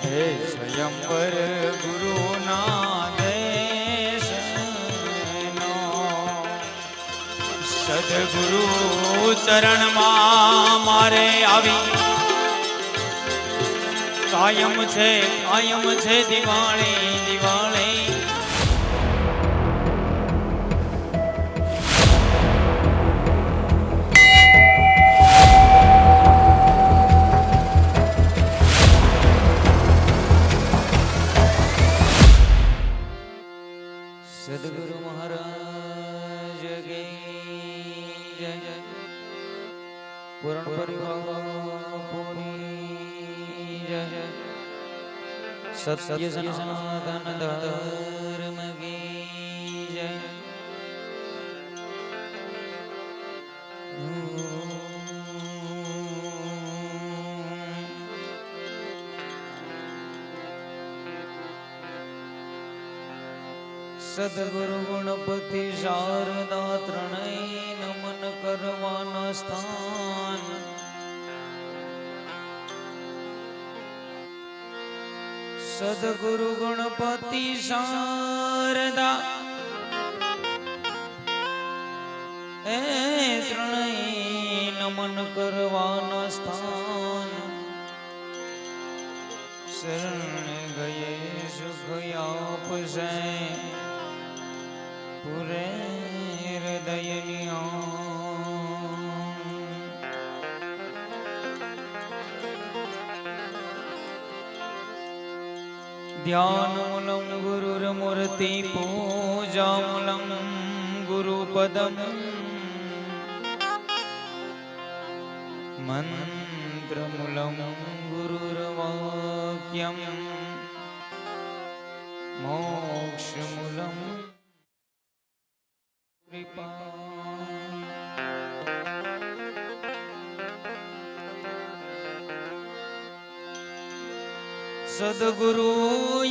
હે સ્વયંવર ગુરુના દેશ સદગુરુ ચરણમાં મારે આવી કાયમ છે દિવાળી દિવાળી સદગુરુ મહારાજ કે જય જય પૂરણ પરિવારની જય જય સત્ય સનાતન ધર્મ કી જય સદગુરુ ગણપતિ શારદા ત્રણેય નમન કરવાના સ્થાન સદગુરુ ગણપતિ શારદા એ ત્રણેય નમન કરવાના સ્થાન શરણ ગયે સુખ આપશે પૂરે હૃદયની ધ્યાનમૂલમ ગુરુર્મૂર્તિ પૂજામૂલમ ગુરુપદમ મંત્રમૂલમ ગુરુર્વાક્યમ મોક્ષમૂલમ સદગુરુ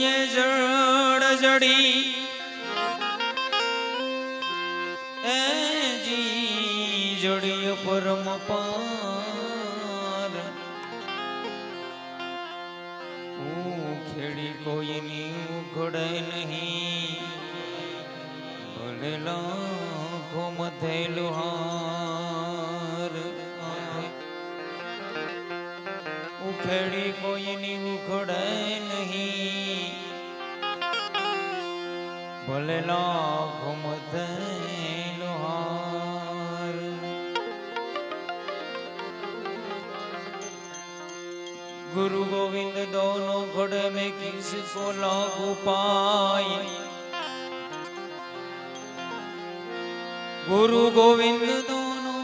એ જડ જડી એ જી જડિય પરમ પાર ખેડી કોઈની ઉઘડે નહીં ભલે લાખો મથેલું હાર ઉખેડી કોઈની ઉખડે નહીં ભલે લાખો મથેલું હાર गुरु गोविंद दोनों घड़े में किसको लागू पाए गुरु गोविंद दोनों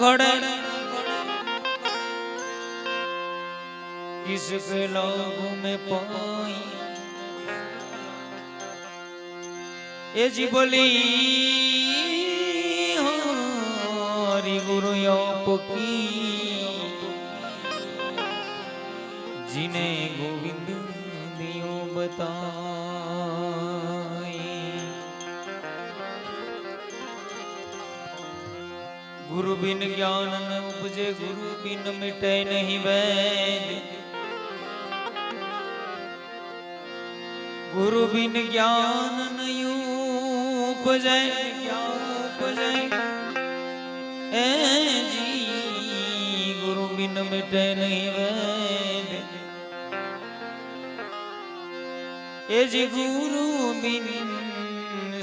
घड़े किसके लागू में पाई ये जी बोली हरि गुरु आपकी जिन्हें गोविंद दियो बताए गुरु बिन ज्ञान न उपजे गुरु बिन मिटे नहीं वैद गुरु बिन ज्ञान नहीं उपजे ए जी गुरु बिन मिटे नहीं वैद ए जी गुरु बिन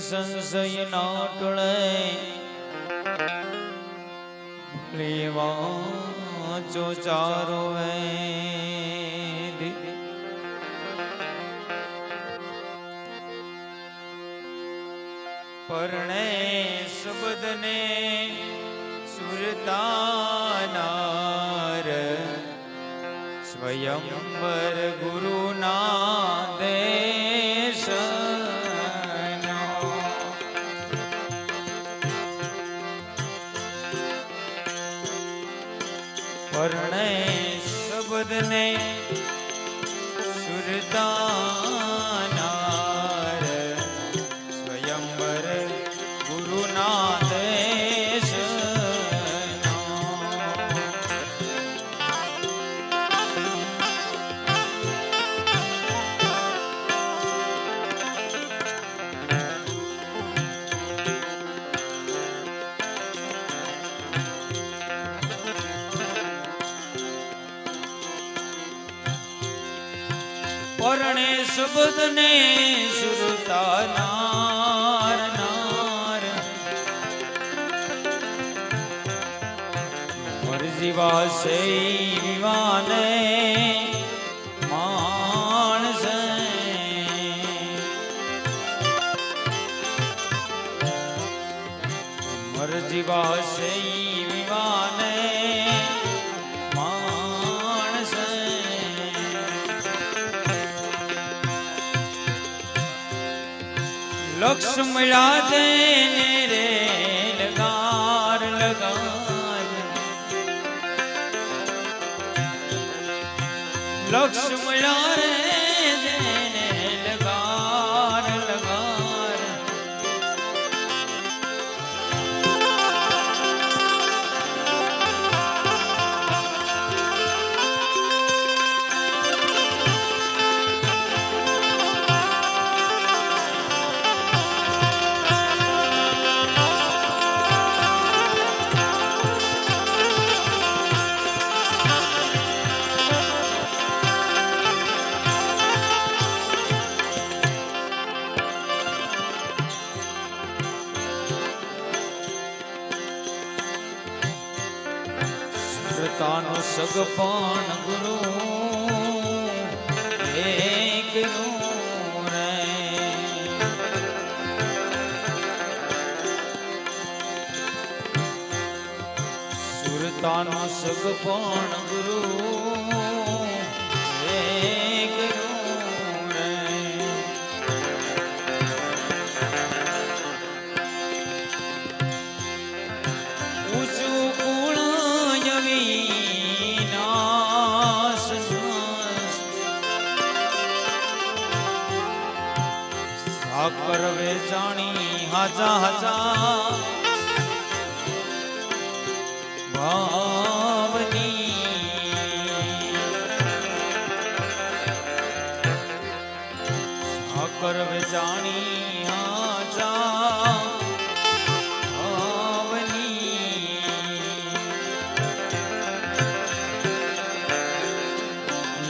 संशय ना टळे लेवा चो चारो वेद परणे शब्द ने सुरतानार स्वयंवर गुरुना देश परणे शब्द ने सुरतानार स्वयंवर गुरुना देश પરણે શબ્દ ને સુરતા નાર નાર મરજી વાસે વિવાને માણસ મરજી વાસે વિવાને માણસ લક્ષ મળ્યા દેને રે લગાર લગાર લક્ષ મળ્યા રે દેને લગાર લગાર સુરતાનો સગપણ ગુરુ એકનું રે સુરતાનો સગપણ ગુરુ એકનું રે ઊંચું કુળ વિનાશ સાકર વેચાણી હાજા હાજા ભાવની સાકર વેચાણી હાજા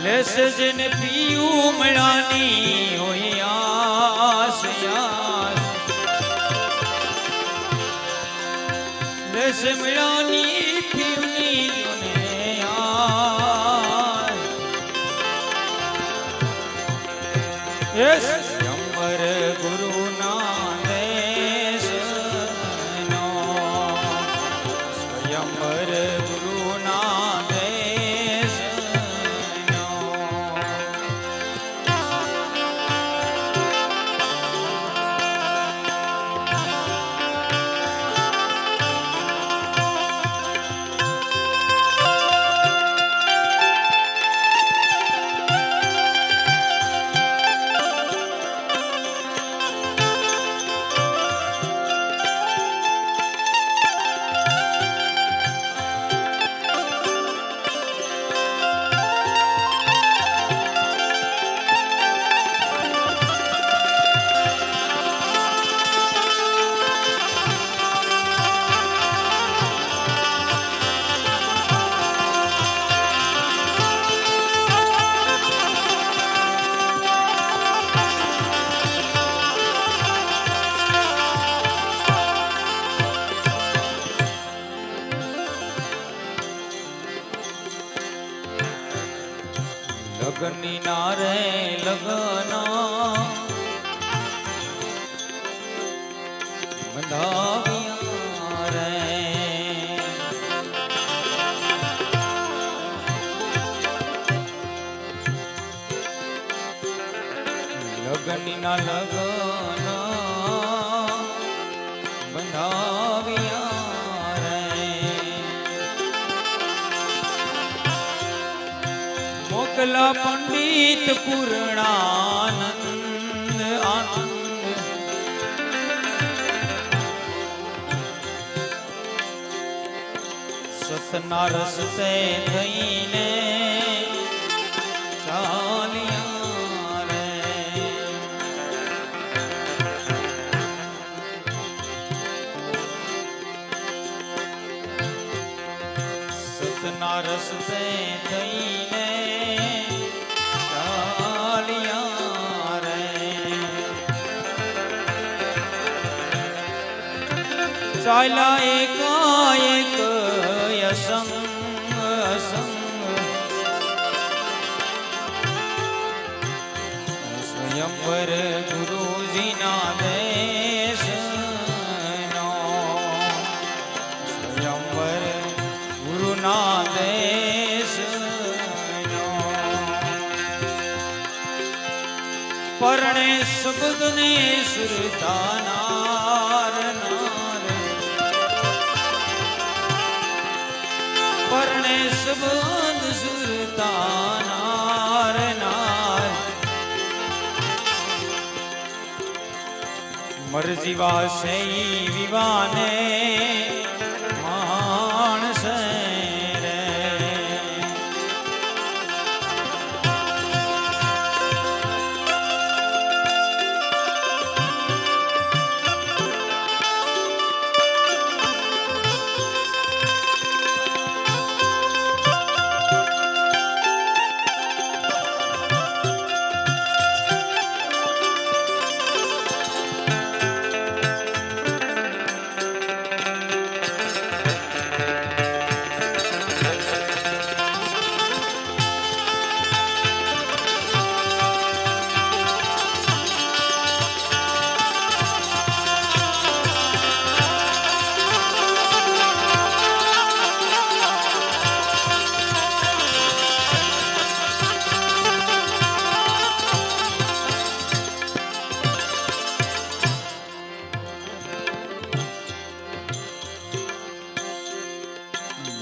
લેસ જેને પીયું મળાની હોય આસ આસ લેસ મળાની પીયુની જોને આસ અંબર ગુરુના દેશનો સ્વયંવર ગુરુના લગની ના રે લગન બંધાવ્યા રે લગની ના લગન બંધાવ્યા રે મોકલા પંડિત પૂર્ણાનંદ આનંદ સતના રસ્તે થઈને ચાલ્યા રે સતના રસ્તે થઈને ચાલ્યા ચાલ્યા એકાએક અસંગ અસંગ સ્વયંવર ગુરુજીના દેશનો સ્વયંવર ગુરુના દેશનો પરણે શબ્દને સુરતાનાર નાર પરણે શબ્દ સુરતાનાર નાર મરજી વાસે વિવાને માણસે રે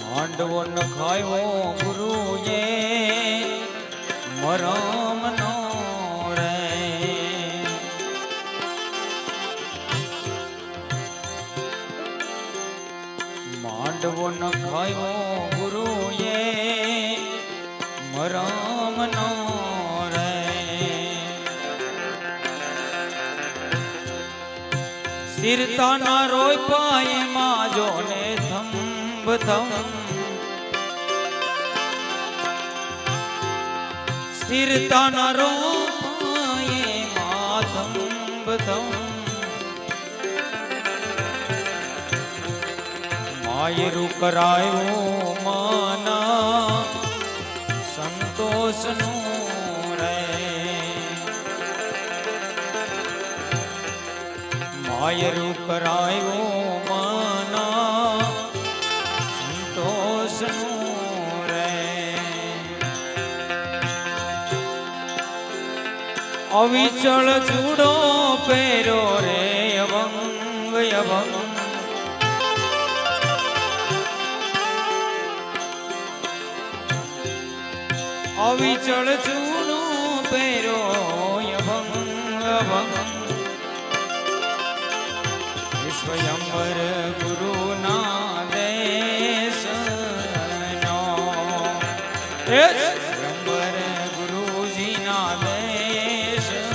માંડવો ન ખાયો ગુરુએ મરમનો રે માંડવો ન ખાયો ગુરુએ મરમનો રે સિરતાના રોય પાયે માજો ને થમ સિરતાના રોપાયે માથમ બથમ માયરું કરાયો માના સંતોષનું રે માયરું કરાયો માના સંતોષનું રે અવિચળ ચૂડો પહેરો રે અભંગ અભંગ અવિચળ ચૂડો પહેરો અભંગ અભંગ સ્વયંવર ગુરુના દેશનો સ્વયંવર ગુરુજીના દેશનો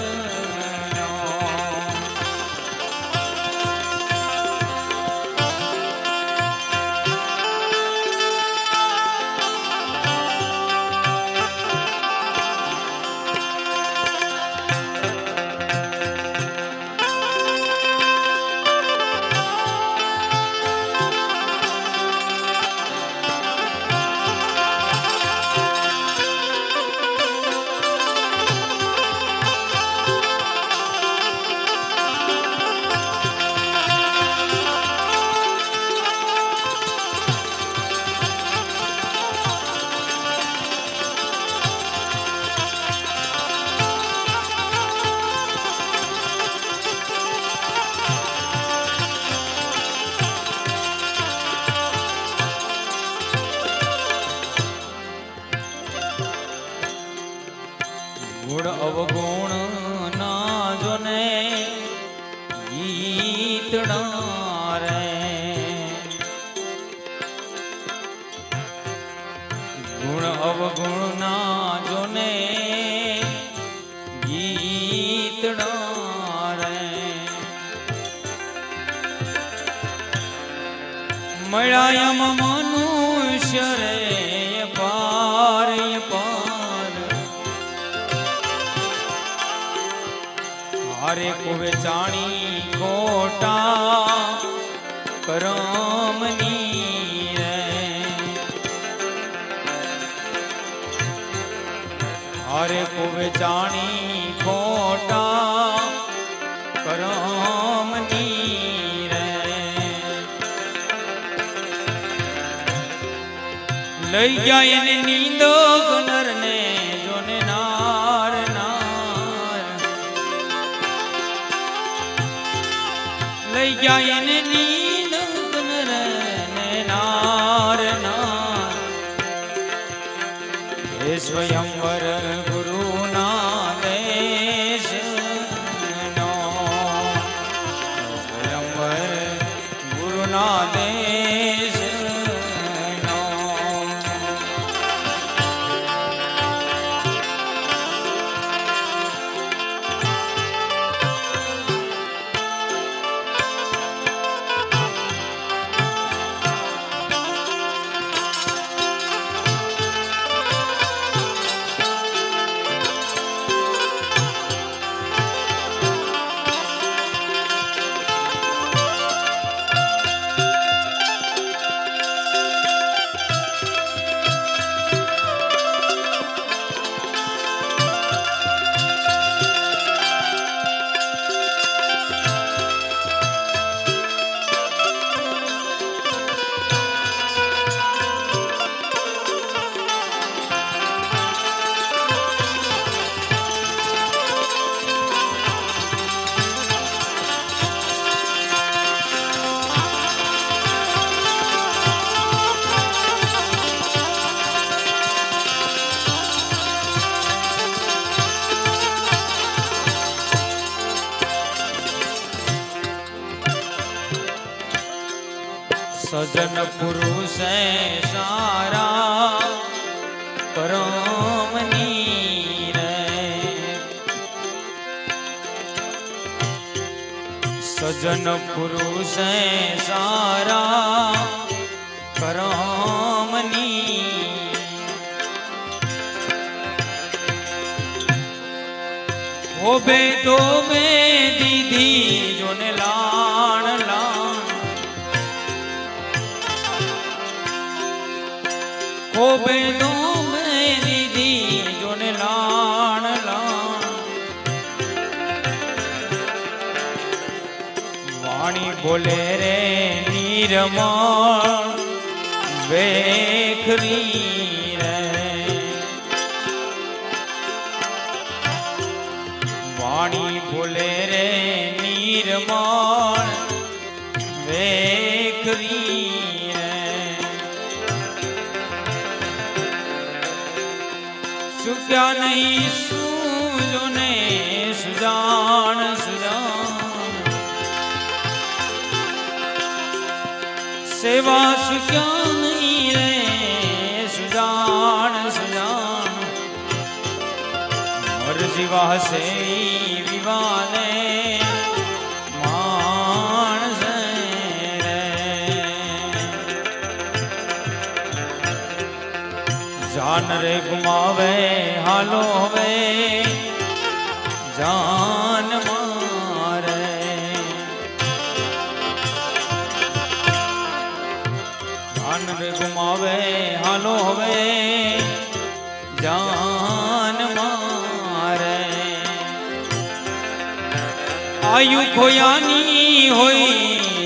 ગુણ અવગુણ ના જોને ગીતડા રે ગુણ અવગુણ ના જોને ગીતડા રે મળાયમ મનુષ્ય રે પાર પાર હારે કુવે જાણી ખોટા કરમની રે હારે કોવે જાણી ખોટા કરમની રે લઈ ગયા એને નીંદો નર ને જોને નાર નાર લઈ ગયા એને નીંદ નર ને નાર નાર હે સ્વયંવર ગુરુના દેશ નો સ્વયંવર ગુરુના દેશ નો સજન પુરુષ સારા કરમની રે સજન પુરુષ સારા કરમની હોબે તો બે દીધી જોને લાણ લાણ હોબે તો બે દીધી જોને લાણ લાણ વાણી બોલે રે નિર્મળ વેખરી રે વાણી બોલે રે નિર્મળ વેખરી રે સુક્યા નહીં સુજો ને સુજાણ સુજાણ સેવા સુક્યા નહીં રે સુજાણ સુજાણ મરજી વાસે વિવાને માણસ રે જાન રે ગુમાવે હાલો હવે જાન મારે જાન રે ગુમાવે હાલો હવે જાન મારે આયુ ખોયાની હોય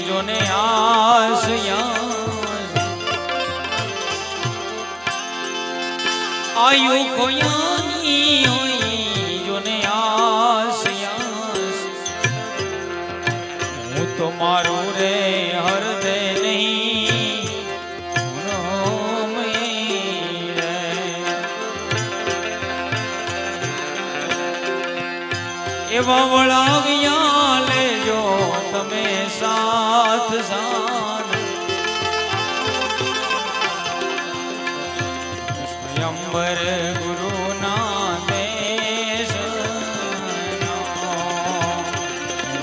જોને આસ આયુ ખોયાની હોય જોને આસ હું તો મારું રે હરદે નહીં રે એવા વળાવ્યા લેજો તમે સાથ સાથ સ્વયંવર ગુરુના દેશ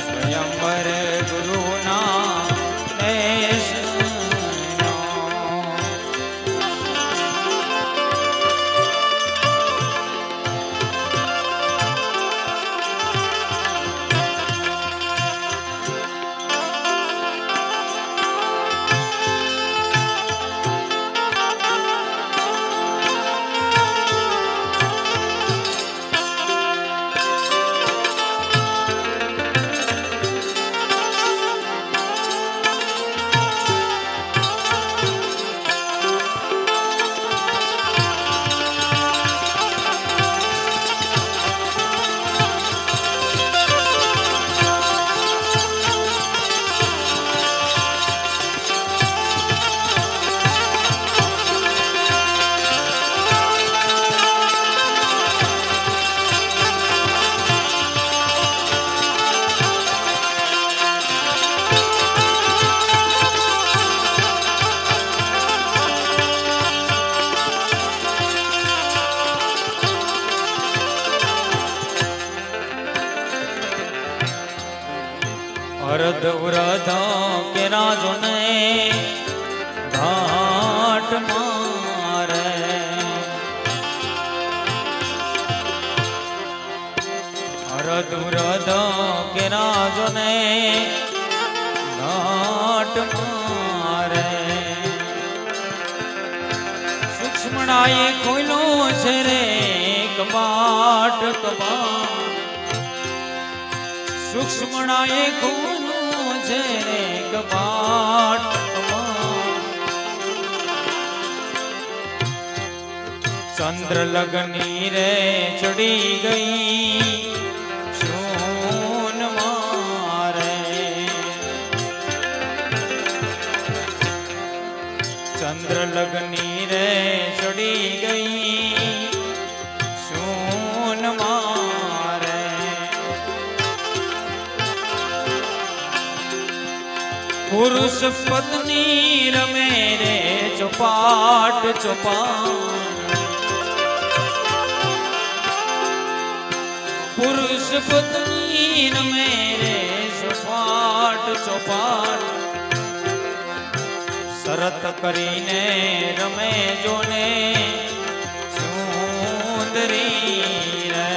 સ્વયંવર ગુરુના દેશ હરદ વ્રત કે રાજો ને ઘાટ મારે હરદ વ્રત કે રાજો ને ઘાટ મારે સૂક્ષ્મણાએ ખોલ્યો છે રે કબાટ કબાટ સૂક્ષ્મણાએ ખોલ્યો છે રે કબાટ ચંદ્ર લગની રે ચડી ગઈ સોન મારે ચંદ્ર લગની રે ચડી ગઈ સોન મારે પુરુષ પત્ની રમે રે ચોપાટ ચોપાટ પુરુષ પત્ની રમે રે ચોપાટ ચોપાટ શરત કરીને રમે જોને સુંદરી રે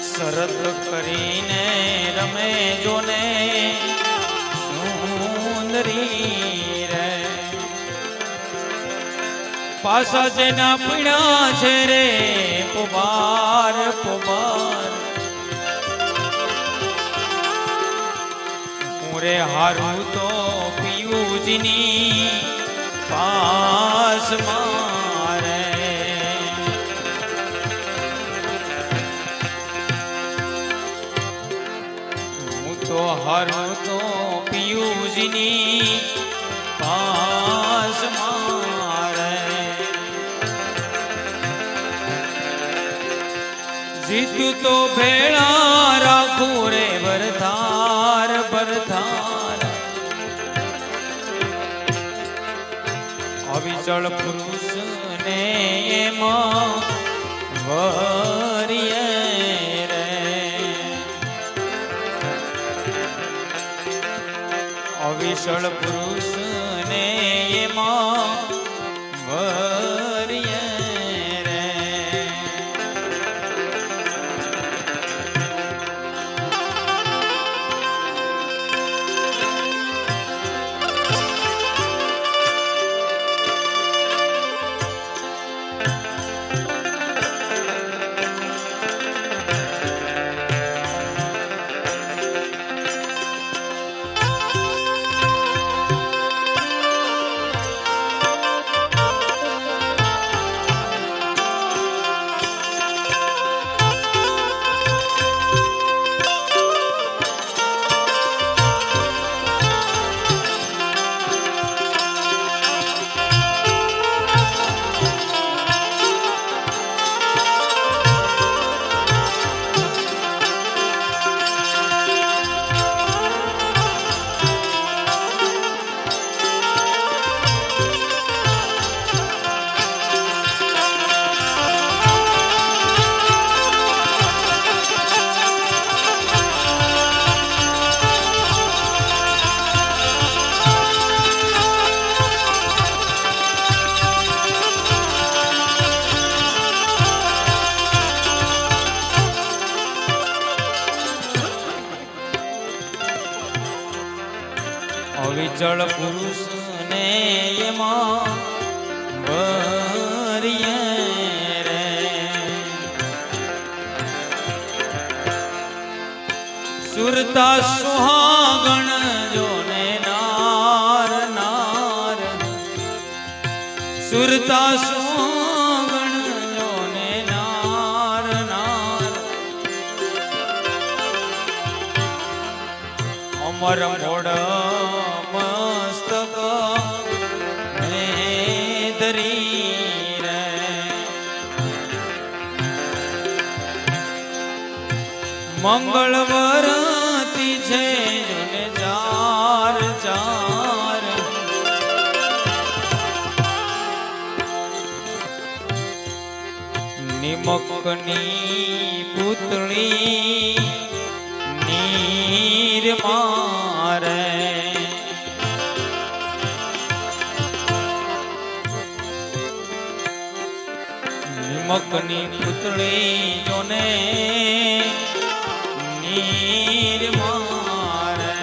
શરત કરીને રમે જોને સુંદરી રે પાસા જેના પીડા છે રે પુબાર પુબાર પૂરે હારું તો પિયુજીની પાસ મારે હું તો હારું તો પિયુજીની પાસ મારે જીતું તો ભેળા રાખું રે ભરથાર ભરથાર અવિચળ પુરુષ ને એમાં વરિયે રે અવિચળ પુરુષ ને એમાં વરિયે અવિચળ પુરુષ ને એમાં વરિયે રે સુરતા સુહાગણ જોને નાર નાર સુરતા સુહાગણ જોને નાર નાર અમર મોડ મસ્તક ને ધરી રે મંગળવરતી છે જોને ચાર ચાર નિમકની પૂતળી નીર મારે નિમકની પૂતળી જોને નીર મારે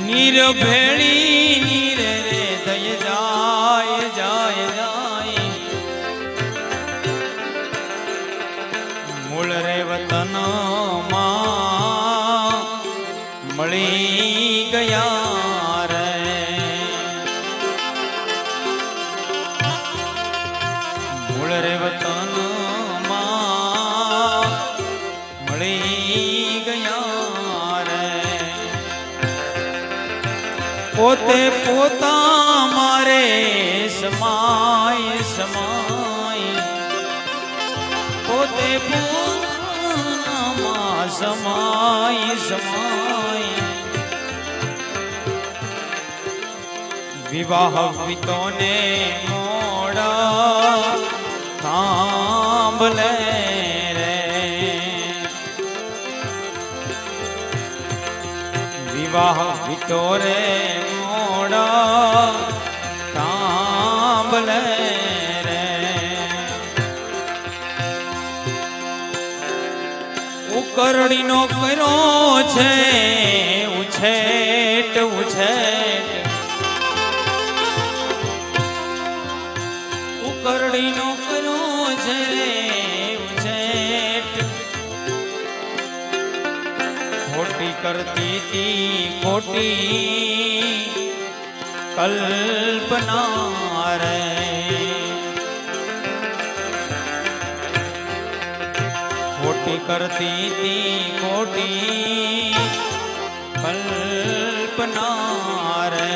નીર ભેળી નીર રે દય જાય જાય જાય મૂળ રે વતન માં મળી ગયા રે મૂળ રે વતન માં મળી ગયા રે પોતે પોતા મારે સમાય સમાય પોતે પોતામાં સમાય સમાય વિવાહ વિતોને મોડા સાંભલે રે વિવાહ વિતોરે મોડા સાંભલે રે ઉકરડીનો કર્યો છે ઉછેટ ઉછેટ ઉકરડીનો કર્યો છે ઉછેટ ખોટી કરતી તી ખોટી કલ્પના રે ખોટી કરતી તી ખોટી કલ્પના રે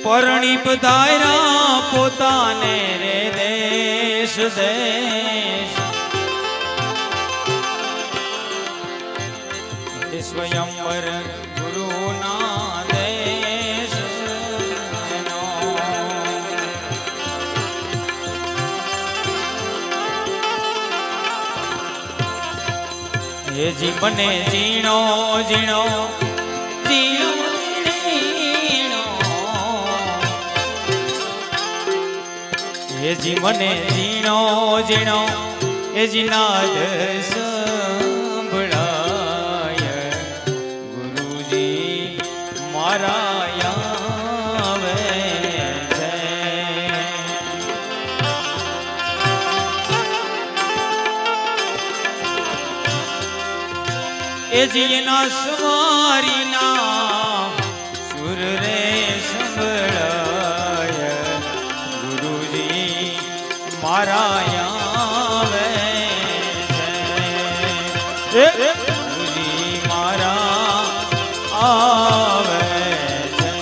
પરણી પધાર્યા પોતાને રે દેશ દેશ સ્વયંવર ગુરુના દેશ એ જીવને જીણો જીણો જીણો એ જીવને જીણો જીણો એ જીનાદ સંભળાય ગુરુજી મારા આવે છે એ જીના સવારીના સુર રે સંભળાય ગુરુજી મારા આવે છે ગુરુજી મારા આવે છે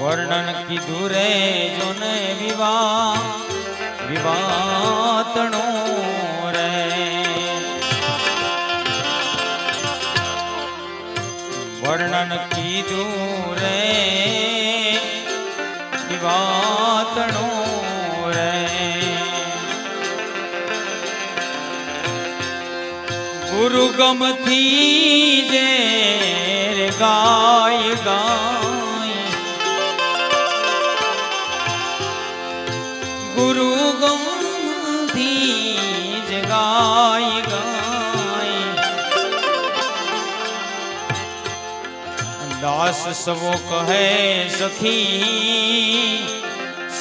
વર્ણન કીધું રે જોને વિવાતણું રે વર્ણન કીધું રે વિવાતણું રે ગુરુ ગમથી જે ગાય ગાય ગુરુ ગમથી જે ગાય ગાય દાસ સવો કહે સખી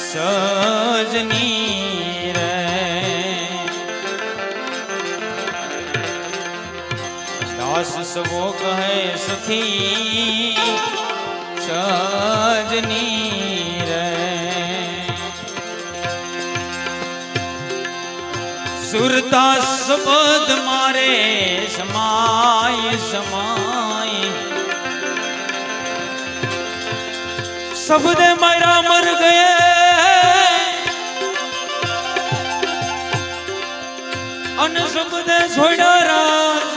સજની રે દાસ સવો કહે સખી સજની રે સુરતા શબ્દ મારે સમાય સમાય શબ્દે મારા મર ગયે અને શબ્દે છોડ્યા રાજ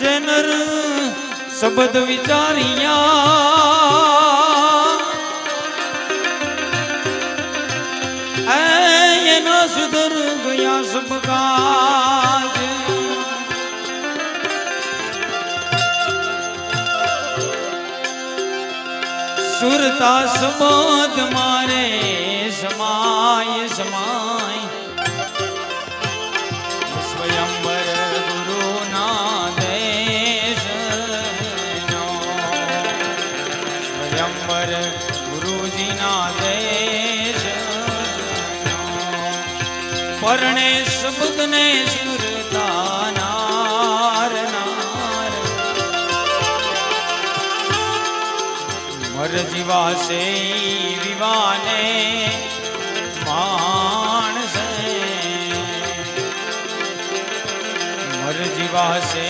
જેનર શબ્દ વિચારિયા એના સુધર ગયા સબ કાજ સુરતા શબ્દ મારે સમાય સમાય સ્વયંવર ગુરુના દેશનો સ્વયંવર ગુરુજીના દેશનો પરણે શબ્દને સુરતા નાર નાર મર જીવાશે વિવાને માણસે મર જીવાશે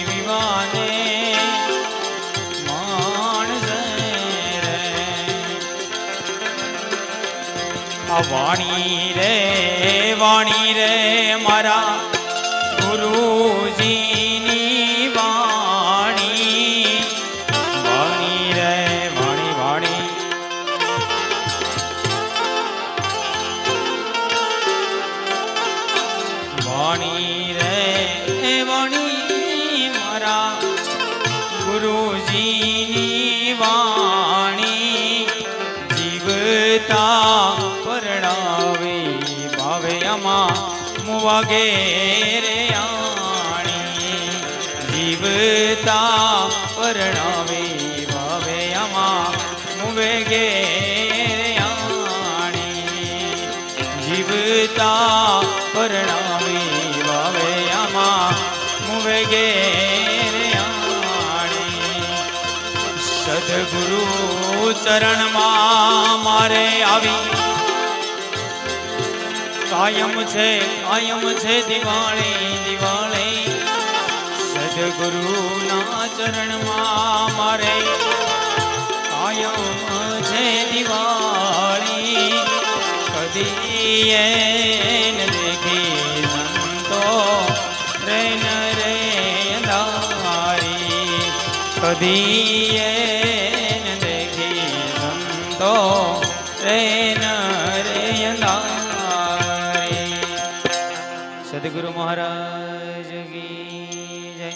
વિવાને માણસે રે આ વાણી રે મારા ગુરુજીની વાણી વાણી રે વાણી વાણી વાણી રે વાણી મારા ગુરુજીની વાણી જીવતા પરણાવે ભાવે આમાં મુવાગે રે આણી જીવતા પરણાવે ભાવે આમાં મુવેગે રે આણી જીવતા પરણાવે ભાવે આમાં મુવેગે રે આણી સદગુરુ ચરણમાં મારે આવી કાયમ છે દિવાળી દિવાળી સદગુરુના ચરણમાં મારે કાયમ છે દિવાળી કદી એને દેખી સંતો રે રે અંધારી કદી એને દેખી સંતો રે રે અંધારી સદગુરુ મહારાજ કી જય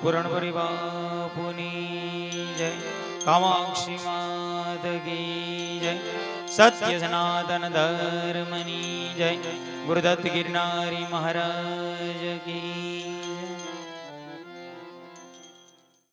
પુરણપુરી બાપુની જય કામાક્ષી માત કી જય સત્ય સનાતન ધર્મની જય ગુરુદત્ત ગિરનારી મહારાજ કી